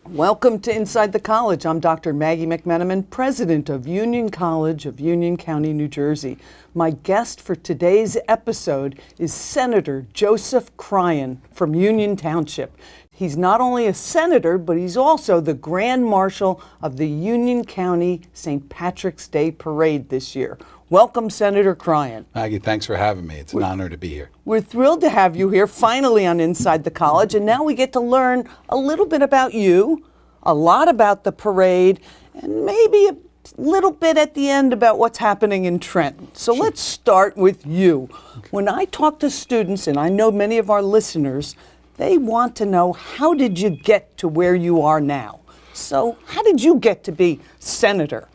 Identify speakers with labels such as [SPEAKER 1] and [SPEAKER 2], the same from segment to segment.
[SPEAKER 1] Welcome to Inside the College. I'm Dr. Maggie McMenamin, president of Union College of Union County, New Jersey. My guest for today's episode is Senator Joseph Cryan from Union Township. He's not only a senator, but he's also the Grand Marshal of the Union County St. Patrick's Day Parade this year. Welcome, Senator Cryan.
[SPEAKER 2] Maggie, thanks for having me. It's an honor to be here.
[SPEAKER 1] We're thrilled to have you here finally on Inside the College, and now we get to learn a little bit about you, a lot about the parade, and maybe a little bit at the end about what's happening in Trenton. So let's start with you. When I talk to students, and I know many of our listeners, they want to know, how did you get to where you are now? So how did you get to be senator?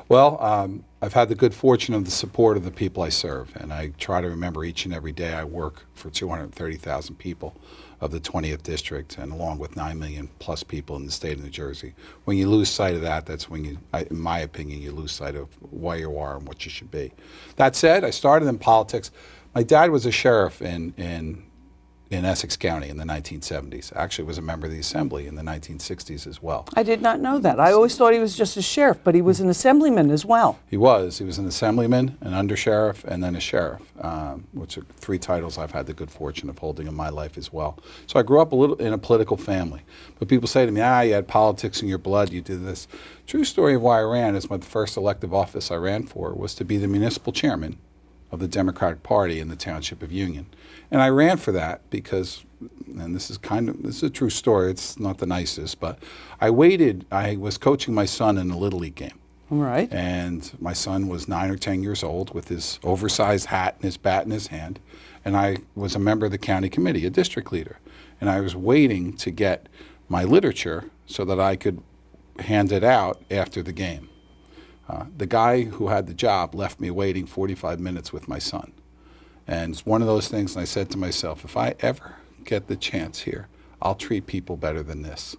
[SPEAKER 2] Well, I've had the good fortune of the support of the people I serve, and I try to remember each and every day I work for 230,000 people of the 20th district, and along with 9 million plus people in the state of New Jersey. When you lose sight of that, that's when you, in my opinion, you lose sight of why you are and what you should be. That said, I started in politics. My dad was a sheriff in Essex County in the 1970s. Actually was a member of the Assembly in the 1960s as well.
[SPEAKER 1] I did not know that. I always thought he was just a sheriff, but he was an assemblyman as well.
[SPEAKER 2] He was an assemblyman, an undersheriff, and then a sheriff, which are three titles I've had the good fortune of holding in my life as well. So I grew up a little in a political family. But people say to me, you had politics in your blood, you did this. True story of why I ran is my first elective office I ran for was to be the municipal chairman of the Democratic Party in the Township of Union. And I ran for that because, and this is a true story, it's not the nicest, but I was coaching my son in a Little League game.
[SPEAKER 1] All right.
[SPEAKER 2] And my son was 9 or 10 years old with his oversized hat and his bat in his hand. And I was a member of the county committee, a district leader. And I was waiting to get my literature so that I could hand it out after the game. The guy who had the job left me waiting 45 minutes with my son. And it's one of those things, and I said to myself, if I ever get the chance here, I'll treat people better than this.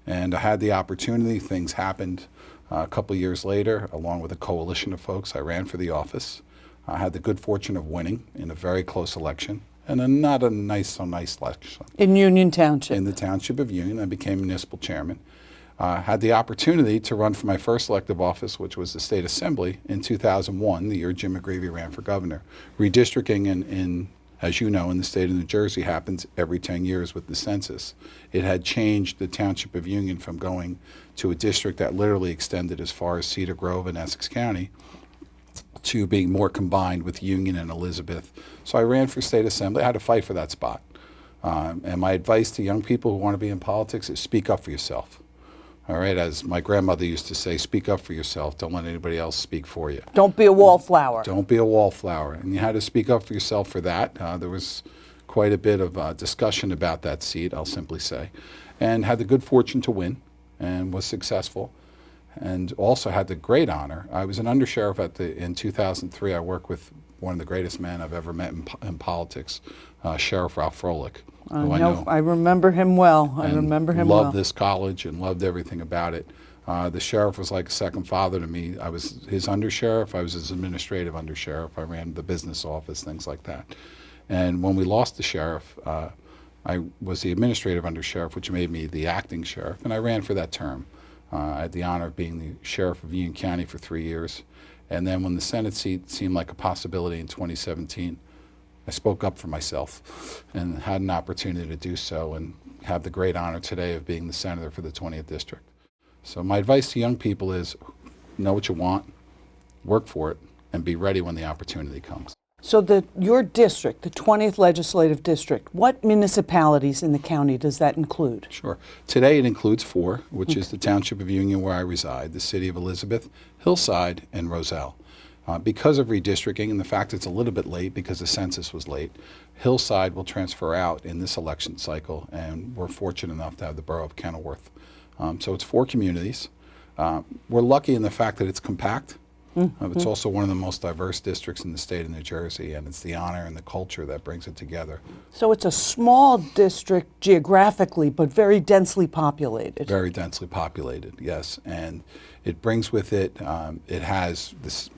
[SPEAKER 2] And I had the opportunity. Things happened a couple of years later, along with a coalition of folks. I ran for the office. I had the good fortune of winning in a very close election, and not a nice election.
[SPEAKER 1] In Union Township.
[SPEAKER 2] In the Township of Union. I became municipal chairman. Had the opportunity to run for my first elective office, which was the State Assembly, in 2001, the year Jim McGreevey ran for governor. Redistricting in, as you know, in the state of New Jersey happens every 10 years with the census. It had changed the Township of Union from going to a district that literally extended as far as Cedar Grove and Essex County to being more combined with Union and Elizabeth. So I ran for State Assembly. I had to fight for that spot. And my advice to young people who want to be in politics is speak up for yourself. All right, as my grandmother used to say, speak up for yourself. Don't let anybody else speak for you.
[SPEAKER 1] Don't be a wallflower.
[SPEAKER 2] Don't be a wallflower. And you had to speak up for yourself for that. There was quite a bit of discussion about that seat, I'll simply say. And had the good fortune to win and was successful. And also had the great honor. I was an undersheriff in 2003. I worked with one of the greatest men I've ever met in politics, Sheriff Ralph Froelich.
[SPEAKER 1] I remember him well.
[SPEAKER 2] Loved this college and loved everything about it. The sheriff was like a second father to me. I was his undersheriff. I was his administrative undersheriff. I ran the business office, things like that. And when we lost the sheriff, I was the administrative undersheriff, which made me the acting sheriff, and I ran for that term. I had the honor of being the sheriff of Union County for 3 years. And then when the Senate seat seemed like a possibility in 2017, I spoke up for myself and had an opportunity to do so and have the great honor today of being the senator for the 20th district. So my advice to young people is know what you want, work for it, and be ready when the opportunity comes.
[SPEAKER 1] So your district, the 20th legislative district, what municipalities in the county does that include?
[SPEAKER 2] Sure. Today it includes 4, which is the Township of Union where I reside, the City of Elizabeth, Hillside, and Roselle. Because of redistricting and the fact it's a little bit late because the census was late, Hillside will transfer out in this election cycle, and we're fortunate enough to have the borough of Kenilworth. So it's 4 communities. We're lucky in the fact that it's compact. It's also one of the most diverse districts in the state of New Jersey, and it's the honor and the culture that brings it together.
[SPEAKER 1] So it's a small district geographically, but very densely populated.
[SPEAKER 2] Very densely populated, yes. And it brings with it, it has this,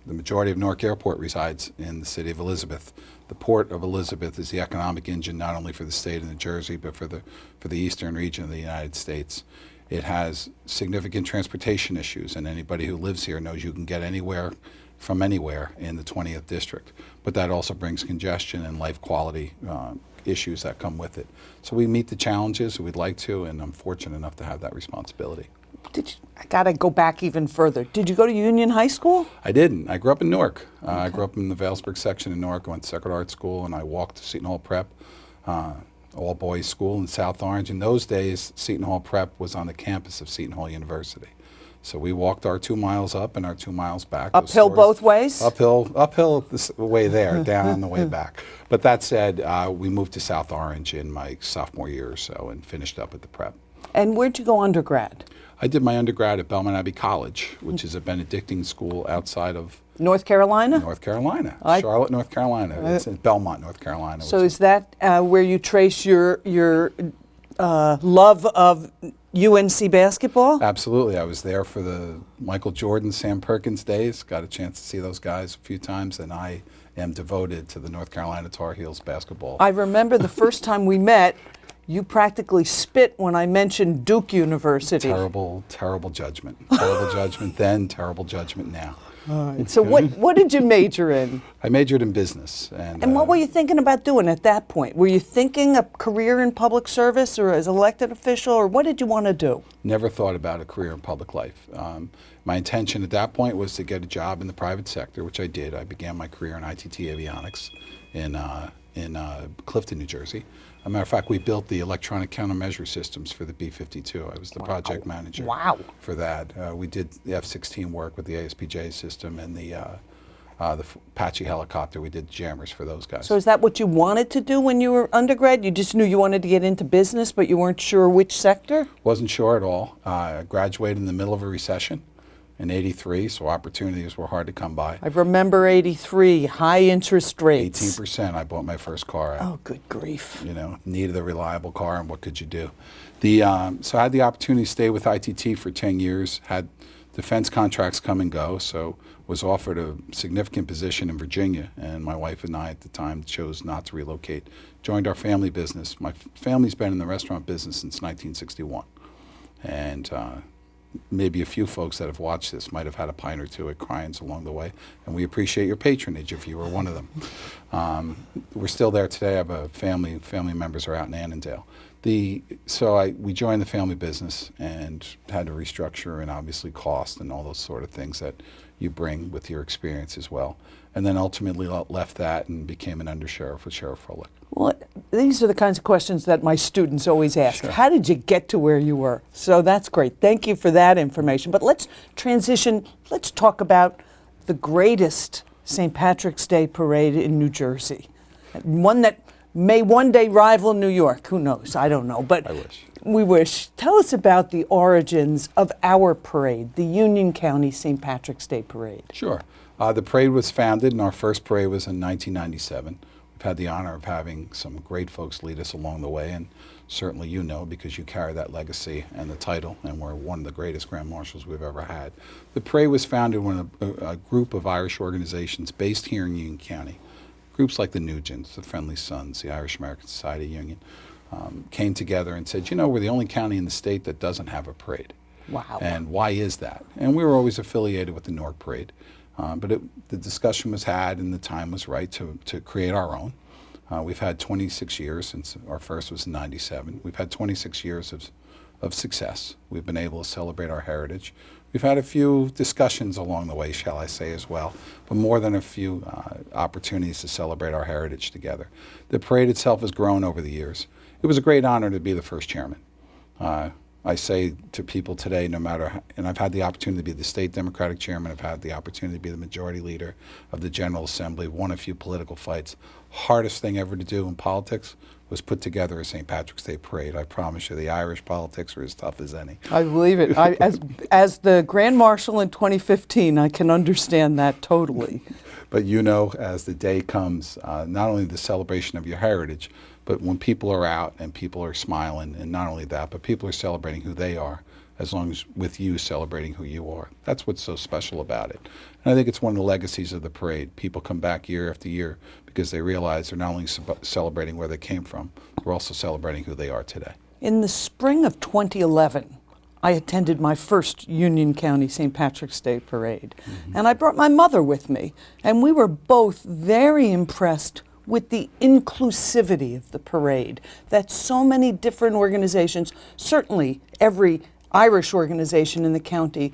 [SPEAKER 2] the majority of Newark Airport resides in the city of Elizabeth. the Port of Elizabeth is the economic engine not only for the state of New Jersey, but for the eastern region of the United States. It has significant transportation issues, and anybody who lives here knows you can get anywhere from anywhere in the 20th district. But that also brings congestion and life quality issues that come with it. So we meet the challenges we'd like to, and I'm fortunate enough to have that responsibility.
[SPEAKER 1] I got to go back even further. Did you go to Union High School?
[SPEAKER 2] I didn't. I grew up in Newark. I grew up in the Valesburg section in Newark. I went to Sacred Heart School, and I walked to Seton Hall Prep, all boys school in South Orange. In those days, Seton Hall Prep was on the campus of Seton Hall University. So we walked our 2 miles up and our 2 miles back.
[SPEAKER 1] Uphill both ways?
[SPEAKER 2] Uphill the way there, down on the way back. But that said, we moved to South Orange in my sophomore year or so and finished up at the prep.
[SPEAKER 1] And where'd you go undergrad?
[SPEAKER 2] I did my undergrad at Belmont Abbey College, which is a Benedictine school outside of
[SPEAKER 1] North Carolina?
[SPEAKER 2] North Carolina, Charlotte, North Carolina. It's in Belmont, North Carolina.
[SPEAKER 1] So is that where you trace your love of UNC basketball?
[SPEAKER 2] Absolutely. I was there for the Michael Jordan, Sam Perkins days. Got a chance to see those guys a few times, and I am devoted to the North Carolina Tar Heels basketball.
[SPEAKER 1] I remember the first time we met, you practically spit when I mentioned Duke University.
[SPEAKER 2] Terrible, terrible judgment. Terrible judgment then, terrible judgment now.
[SPEAKER 1] So what did you major in?
[SPEAKER 2] I majored in business. And
[SPEAKER 1] what were you thinking about doing at that point? Were you thinking a career in public service or as elected official, or what did you want to do?
[SPEAKER 2] Never thought about a career in public life. My intention at that point was to get a job in the private sector, which I did. I began my career in ITT Avionics in Clifton, New Jersey. As a matter of fact, we built the electronic countermeasure systems for the B-52. I was the project manager for that. We did the F-16 work with the ASPJ system and the Apache helicopter. We did jammers for those guys.
[SPEAKER 1] So is that what you wanted to do when you were undergrad? You just knew you wanted to get into business, but you weren't sure which sector?
[SPEAKER 2] Wasn't sure at all. I graduated in the middle of a recession in '83, so opportunities were hard to come by.
[SPEAKER 1] I remember '83, high interest rates.
[SPEAKER 2] 18%. I bought my first car.
[SPEAKER 1] Oh, good grief.
[SPEAKER 2] You know, needed a reliable car, and what could you do? So I had the opportunity to stay with ITT for 10 years, had defense contracts come and go, so was offered a significant position in Virginia, and my wife and I at the time chose not to relocate. Joined our family business. My family's been in the restaurant business since 1961, and maybe a few folks that have watched this might have had a pint or two at Cryan's along the way, and we appreciate your patronage if you were one of them. We're still there today. I have a family members are out in Annandale. We joined the family business and had to restructure and obviously cost and all those sort of things that you bring with your experience as well. And then ultimately left that and became an undersheriff with Sheriff Froelich.
[SPEAKER 1] Well, these are the kinds of questions that my students always ask. Sure. How did you get to where you were? So that's great. Thank you for that information. But let's transition. Let's talk about the greatest St. Patrick's Day parade in New Jersey. One that may one day rival New York. Who knows? I don't know. But
[SPEAKER 2] I wish.
[SPEAKER 1] We wish. Tell us about the origins of our parade, the Union County St. Patrick's Day Parade.
[SPEAKER 2] Sure. The parade was founded, and our first parade was in 1997. We've had the honor of having some great folks lead us along the way, and certainly you know because you carry that legacy and the title, and we're one of the greatest Grand Marshals we've ever had. The parade was founded when a group of Irish organizations based here in Union County, groups like the Nugents, the Friendly Sons, the Irish American Society Union, came together and said, you know, we're the only county in the state that doesn't have a parade.
[SPEAKER 1] Wow.
[SPEAKER 2] And why is that? And we were always affiliated with the Newark Parade. But the discussion was had and the time was right to create our own. We've had 26 years since our first was in '97. We've had 26 years of success. We've been able to celebrate our heritage. We've had a few discussions along the way, shall I say, as well, but more than a few opportunities to celebrate our heritage together. The parade itself has grown over the years. It was a great honor to be the first chairman. I say to people today, no matter, and I've had the opportunity to be the state Democratic chairman, I've had the opportunity to be the majority leader of the General Assembly, won a few political fights. Hardest thing ever to do in politics was put together a St. Patrick's Day parade. I promise you, the Irish politics are as tough as any.
[SPEAKER 1] I believe it. As the Grand Marshal in 2015, I can understand that totally.
[SPEAKER 2] But you know, as the day comes, not only the celebration of your heritage, But when people are out and people are smiling, and not only that, but people are celebrating who they are, as long as with you celebrating who you are. That's what's so special about it. And I think it's one of the legacies of the parade. People come back year after year because they realize they're not only celebrating where they came from, they're also celebrating who they are today.
[SPEAKER 1] In the spring of 2011, I attended my first Union County St. Patrick's Day parade. And I brought my mother with me. And we were both very impressed with the inclusivity of the parade, that so many different organizations, certainly every Irish organization in the county,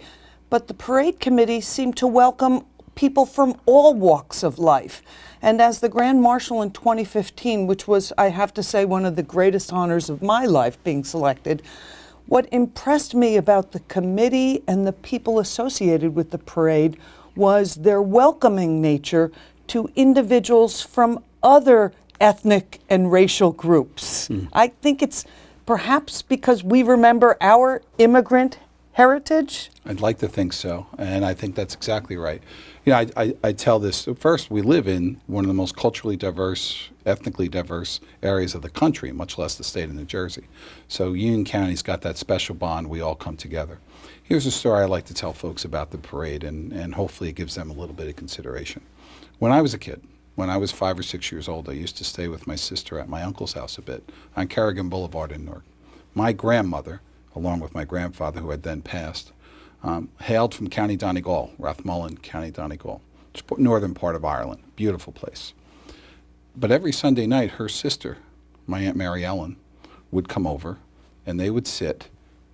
[SPEAKER 1] but the parade committee seemed to welcome people from all walks of life. And as the Grand Marshal in 2015, which was, I have to say, one of the greatest honors of my life being selected, what impressed me about the committee and the people associated with the parade was their welcoming nature to individuals from other ethnic and racial groups. I think it's perhaps because we remember our immigrant heritage.
[SPEAKER 2] I'd like to think so, and I think that's exactly right. You know, I tell this, first, we live in one of the most culturally diverse, ethnically diverse areas of the country, much less the state of New Jersey. So Union County's got that special bond. We all come together. Here's a story I like to tell folks about the parade, and hopefully it gives them a little bit of consideration. When I was a kid, when I was 5 or 6 years old, I used to stay with my sister at my uncle's house a bit on Carrigan Boulevard in Newark. My grandmother, along with my grandfather, who had then passed, hailed from County Donegal, Rathmullen, County Donegal, northern part of Ireland. Beautiful place. But every Sunday night, her sister, my Aunt Mary Ellen, would come over, and they would sit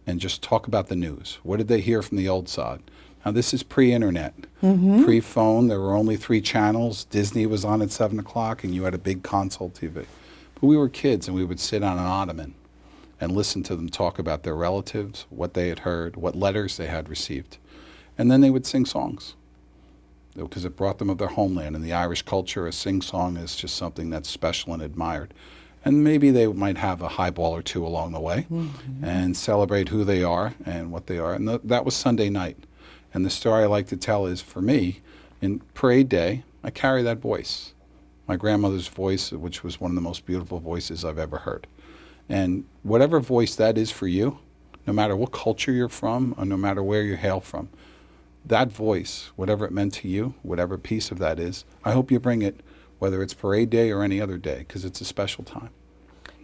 [SPEAKER 2] and just talk about the news. What did they hear from the old sod? Now, this is pre-internet, pre-phone. There were only 3 channels. Disney was on at 7 o'clock, and you had a big console TV. But we were kids, and we would sit on an ottoman and listen to them talk about their relatives, what they had heard, what letters they had received. And then they would sing songs, because it brought them of their homeland. In the Irish culture, a sing-song is just something that's special and admired. And maybe they might have a highball or two along the way and celebrate who they are and what they are. And that was Sunday night. And the story I like to tell is, for me, in parade day, I carry that voice. My grandmother's voice, which was one of the most beautiful voices I've ever heard. And whatever voice that is for you, no matter what culture you're from or no matter where you hail from, that voice, whatever it meant to you, whatever piece of that is, I hope you bring it, whether it's parade day or any other day, because it's a special time.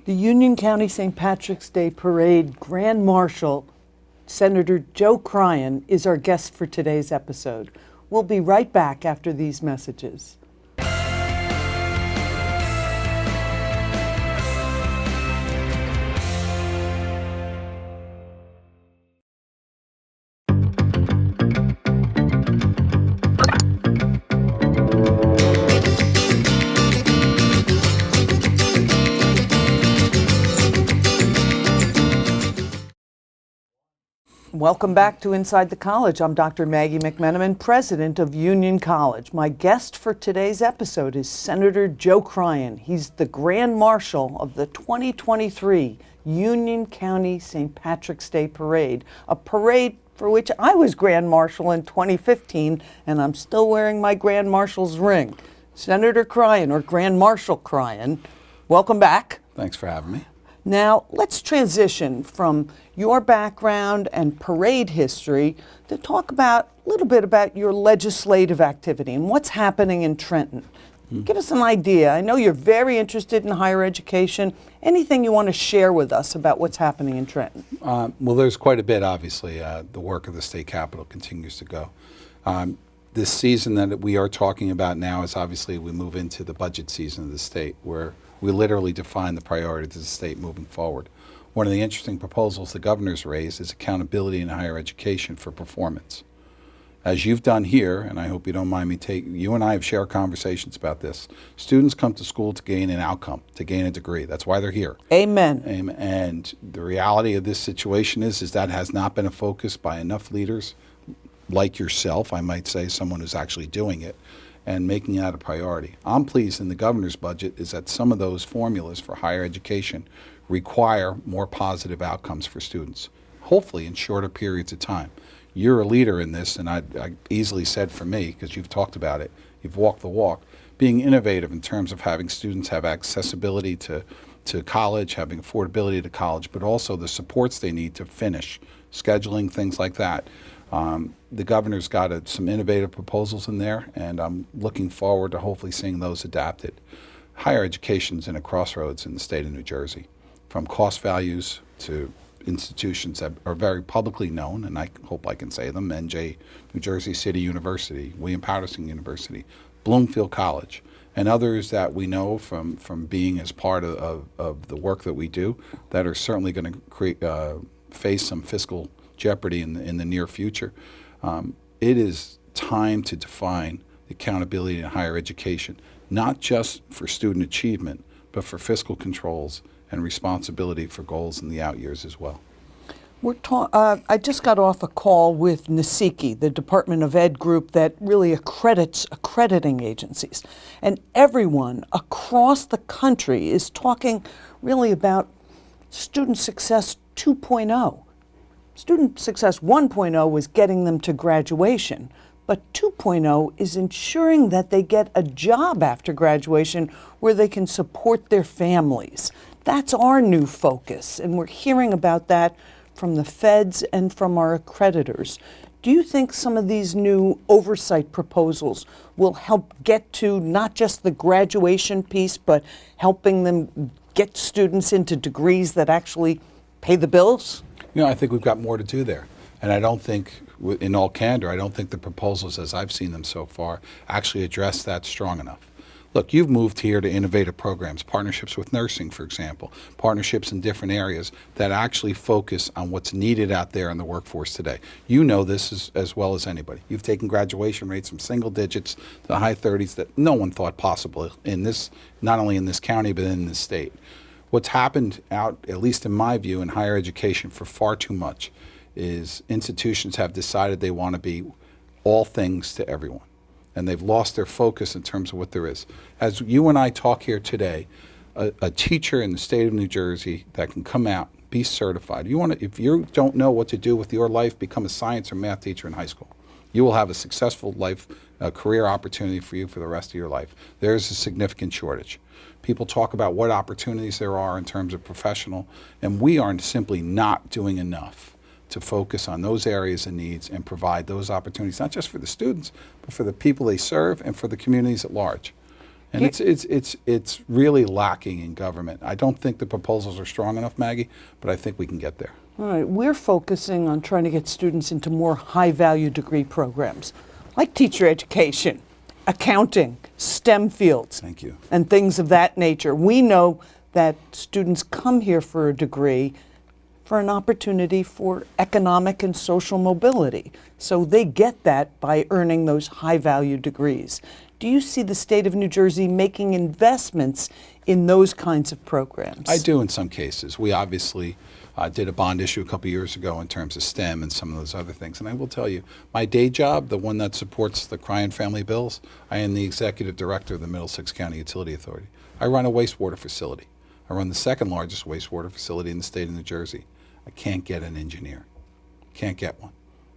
[SPEAKER 1] The Union County St. Patrick's Day Parade Grand Marshal, Senator Joe Cryan, is our guest for today's episode. We'll be right back after these messages. Welcome back to Inside the College. I'm Dr. Maggie McMenamin, president of Union College. My guest for today's episode is Senator Joe Cryan. He's the Grand Marshal of the 2023 Union County St. Patrick's Day Parade, a parade for which I was Grand Marshal in 2015, and I'm still wearing my Grand Marshal's ring. Senator Cryan, or Grand Marshal Cryan, welcome back.
[SPEAKER 2] Thanks for having me.
[SPEAKER 1] Now, let's transition from your background and parade history to talk about a little bit about your legislative activity and what's happening in Trenton. Give us an idea. I know you're very interested in higher education. Anything you want to share with us about what's happening in Trenton?
[SPEAKER 2] Well, there's quite a bit, obviously. The work of the state capitol continues to go. This season that we are talking about now is obviously we move into the budget season of the state, where we literally define the priorities of the state moving forward. One of the interesting proposals the governor's raised is accountability in higher education for performance. As you've done here, and I hope you don't mind me you and I have shared conversations about this. Students come to school to gain an outcome, to gain a degree. That's why they're here.
[SPEAKER 1] Amen.
[SPEAKER 2] And the reality of this situation is that has not been a focus by enough leaders like yourself, I might say, someone who's actually doing it and making that a priority. I'm pleased in the governor's budget is that some of those formulas for higher education require more positive outcomes for students, hopefully in shorter periods of time. You're a leader in this, and I easily said for me, because you've talked about it, you've walked the walk, being innovative in terms of having students have accessibility to to college, having affordability to college, but also the supports they need to finish, scheduling, things like that. The governor's got some innovative proposals in there, and I'm looking forward to hopefully seeing those adapted. Higher education's in a crossroads in the state of New Jersey, from cost values to institutions that are very publicly known, and I hope I can say them: NJ, New Jersey City University, William Patterson University, Bloomfield College, and others that we know from being as part of the work that we do that are certainly going to face some fiscal jeopardy in the near future. It is time to define accountability in higher education, not just for student achievement, but for fiscal controls and responsibility for goals in the out years as well.
[SPEAKER 1] I just got off a call with NSEKI, the Department of Ed group that really accredits accrediting agencies. And everyone across the country is talking really about Student Success 2.0. Student Success 1.0 was getting them to graduation, but 2.0 is ensuring that they get a job after graduation where they can support their families. That's our new focus, and we're hearing about that from the feds and from our accreditors. Do you think some of these new oversight proposals will help get to not just the graduation piece, but helping them get students into degrees that actually pay the bills?
[SPEAKER 2] I think we've got more to do there. And I don't think, in all candor, I don't think the proposals as I've seen them so far actually address that strong enough. Look, you've moved here to innovative programs, partnerships with nursing, for example, partnerships in different areas that actually focus on what's needed out there in the workforce today. You know this as well as anybody. You've taken graduation rates from single digits to the high 30s that no one thought possible in this, not only in this county, but in this state. What's happened out, at least in my view, in higher education for far too much is institutions have decided they want to be all things to everyone. And they've lost their focus in terms of what there is. As you and I talk here today, a teacher in the state of New Jersey that can come out, be certified. If you don't know what to do with your life, become a science or math teacher in high school. You will have a successful life, a career opportunity for you for the rest of your life. There's a significant shortage. People talk about what opportunities there are in terms of professional, and we are simply not doing enough to focus on those areas and needs and provide those opportunities, not just for the students, but for the people they serve and for the communities at large. And it's really lacking in government. I don't think the proposals are strong enough, Maggie, but I think we can get there.
[SPEAKER 1] All right, we're focusing on trying to get students into more high-value degree programs, like teacher education, accounting, STEM fields.
[SPEAKER 2] Thank you.
[SPEAKER 1] And things of that nature. We know that students come here for a degree for an opportunity for economic and social mobility. So they get that by earning those high-value degrees. Do you see the state of New Jersey making investments in those kinds of programs?
[SPEAKER 2] I do in some cases. We obviously did a bond issue a couple years ago in terms of STEM and some of those other things. And I will tell you, my day job, the one that supports the Cryan family bills, I am the executive director of the Middlesex County Utility Authority. I run a wastewater facility. I run the second largest wastewater facility in the state of New Jersey. I can't get an engineer. Can't get one.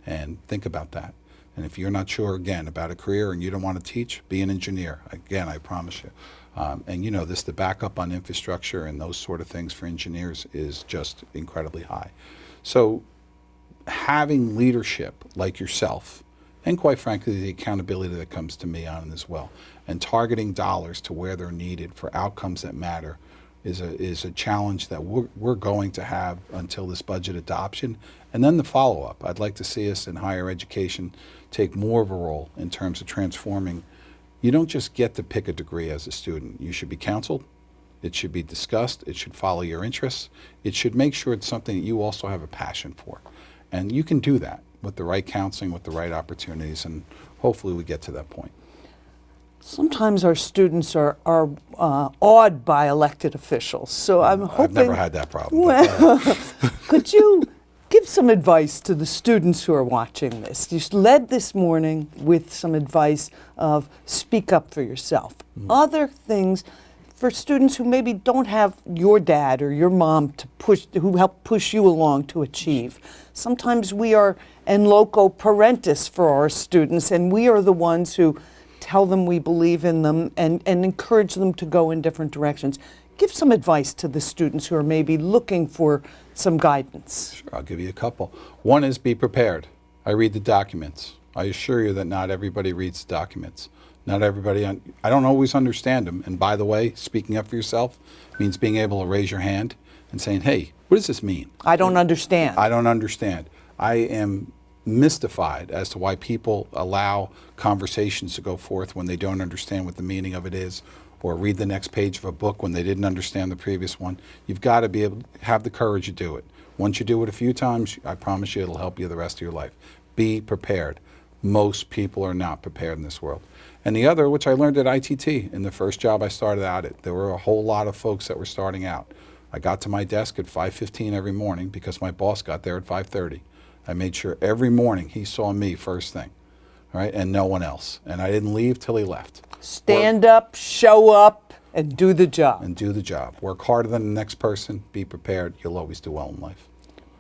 [SPEAKER 2] And think about that. And if you're not sure, again, about a career and you don't want to teach, be an engineer. Again, I promise you. And you know this, the backup on infrastructure and those sort of things for engineers is just incredibly high. So having leadership like yourself, and quite frankly, the accountability that comes to me on it as well, and targeting dollars to where they're needed for outcomes that matter is a challenge that we're going to have until this budget adoption. And then the follow-up. I'd like to see us in higher education take more of a role in terms of transforming. You don't just get to pick a degree as a student. You should be counseled. It should be discussed. It should follow your interests. It should make sure it's something that you also have a passion for. And you can do that with the right counseling, with the right opportunities, and hopefully we get to that point.
[SPEAKER 1] Sometimes our students are awed by elected officials, so I'm hoping...
[SPEAKER 2] I've never had that problem.
[SPEAKER 1] Well, could you give some advice to the students who are watching this? You led this morning with some advice of speak up for yourself. Other things for students who maybe don't have your dad or your mom to who help push you along to achieve. Sometimes we are en loco parentis for our students, and we are the ones who tell them we believe in them and encourage them to go in different directions. give some advice to the students who are maybe looking for some guidance.
[SPEAKER 2] Sure, I'll give you a couple. One is be prepared. I read the documents. I assure you that not everybody reads the documents. Not everybody, I don't always understand them. And by the way, speaking up for yourself means being able to raise your hand and saying, hey, what does this mean?
[SPEAKER 1] I don't understand.
[SPEAKER 2] I don't understand. I am mystified as to why people allow conversations to go forth when they don't understand what the meaning of it is, or read the next page of a book when they didn't understand the previous one. You've got to be able to have the courage to do it. Once you do it a few times, I promise you it'll help you the rest of your life. Be prepared. Most people are not prepared in this world. And the other, which I learned at ITT in the first job I started out at, there were a whole lot of folks that were starting out. I got to my desk at 5:15 every morning because my boss got there at 5:30. I made sure every morning he saw me first thing, all right, and no one else. And I didn't leave till he left.
[SPEAKER 1] Stand up, show up, and do the job.
[SPEAKER 2] And do the job. Work harder than the next person. Be prepared. You'll always do well in life.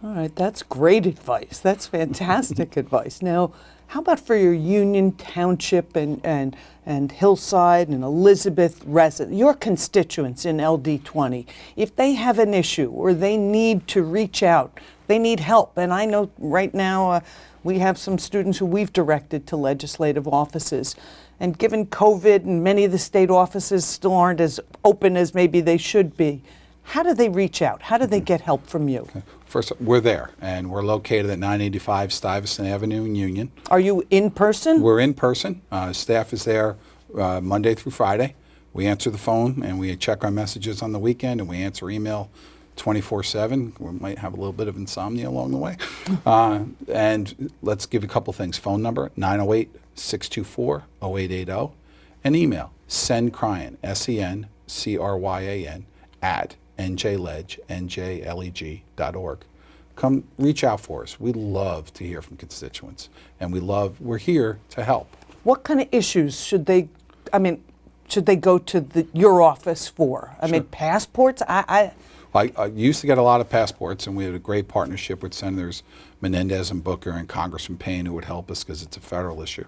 [SPEAKER 1] All right, that's great advice. That's fantastic advice. Now, how about for your Union Township and Hillside and Elizabeth residents, your constituents in LD20, if they have an issue or they need to reach out, they need help. And I know right now we have some students who we've directed to legislative offices. And given COVID and many of the state offices still aren't as open as maybe they should be, how do they reach out? How do they get help from you?
[SPEAKER 2] Okay. First, we're there, and we're located at 985 Stuyvesant Avenue in Union.
[SPEAKER 1] Are you in person?
[SPEAKER 2] We're in person. Staff is there Monday through Friday. We answer the phone, and we check our messages on the weekend, and we answer email 24/7. We might have a little bit of insomnia along the way. And let's give you a couple things. Phone number, 908-624-0880, and email, sendcryan, SENCRYAN, at njleg.org. Come reach out for us. We love to hear from constituents, and we're here to help.
[SPEAKER 1] What kind of issues should they go to your office for? I mean, passports? I
[SPEAKER 2] used to get a lot of passports, and we had a great partnership with Senators Menendez and Booker and Congressman Payne, who would help us because it's a federal issue.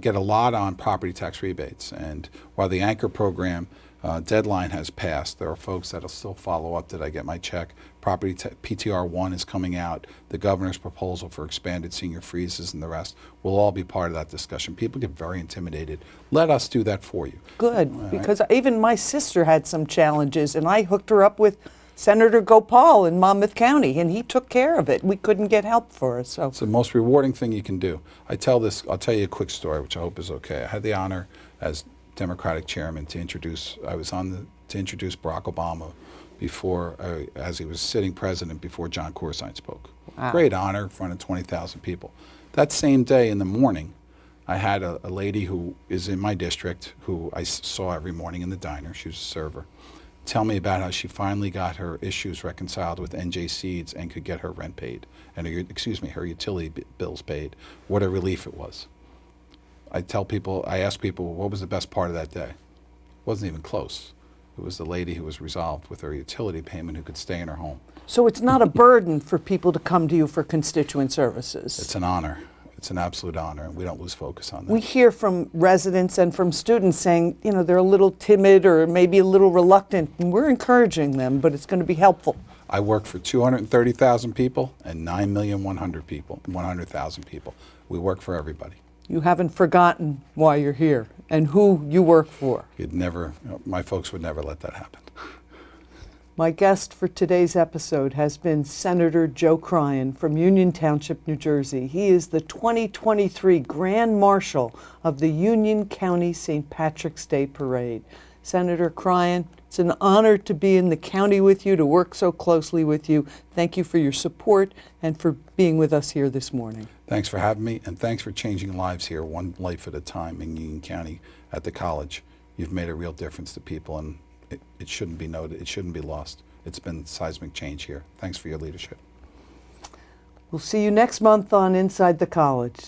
[SPEAKER 2] Get a lot on property tax rebates, and while the anchor program deadline has passed, there are folks that'll still follow up. Did I get my check? PTR 1 is coming out. The governor's proposal for expanded senior freezes and the rest will all be part of that discussion. People get very intimidated. Let us do that for you.
[SPEAKER 1] Good, because even my sister had some challenges, and I hooked her up with Senator Gopal in Monmouth County, and he took care of it. We couldn't get help for her. So
[SPEAKER 2] it's the most rewarding thing you can do. I'll tell you a quick story, which I hope is okay. I had the honor as Democratic chairman to introduce Barack Obama as he was sitting president before John Corsine spoke. Wow. Great honor in front of 20,000 people. That same day in the morning, I had a lady who is in my district who I saw every morning in the diner. She was a server. Tell me about how she finally got her issues reconciled with NJ Seeds and could get her rent paid and her utility bills paid. What a relief it was. I ask people, what was the best part of that day? It wasn't even close. It was the lady who was resolved with her utility payment who could stay in her home.
[SPEAKER 1] So it's not a burden for people to come to you for constituent services?
[SPEAKER 2] It's an honor. It's an absolute honor, and we don't lose focus on that.
[SPEAKER 1] We hear from residents and from students saying, they're a little timid or maybe a little reluctant, and we're encouraging them, but it's going to be helpful.
[SPEAKER 2] I work for 230,000 people and 9,100,000 people. We work for everybody.
[SPEAKER 1] You haven't forgotten why you're here and who you work for.
[SPEAKER 2] My folks would never let that happen.
[SPEAKER 1] My guest for today's episode has been Senator Joe Cryan from Union Township, New Jersey. He is the 2023 Grand Marshal of the Union County St. Patrick's Day Parade. Senator Cryan, it's an honor to be in the county with you, to work so closely with you. Thank you for your support and for being with us here this morning.
[SPEAKER 2] Thanks for having me, and thanks for changing lives here, one life at a time in Union County at the college. You've made a real difference to people, and it shouldn't be noted. It shouldn't be lost. It's been seismic change here. Thanks for your leadership.
[SPEAKER 1] We'll see you next month on Inside the College.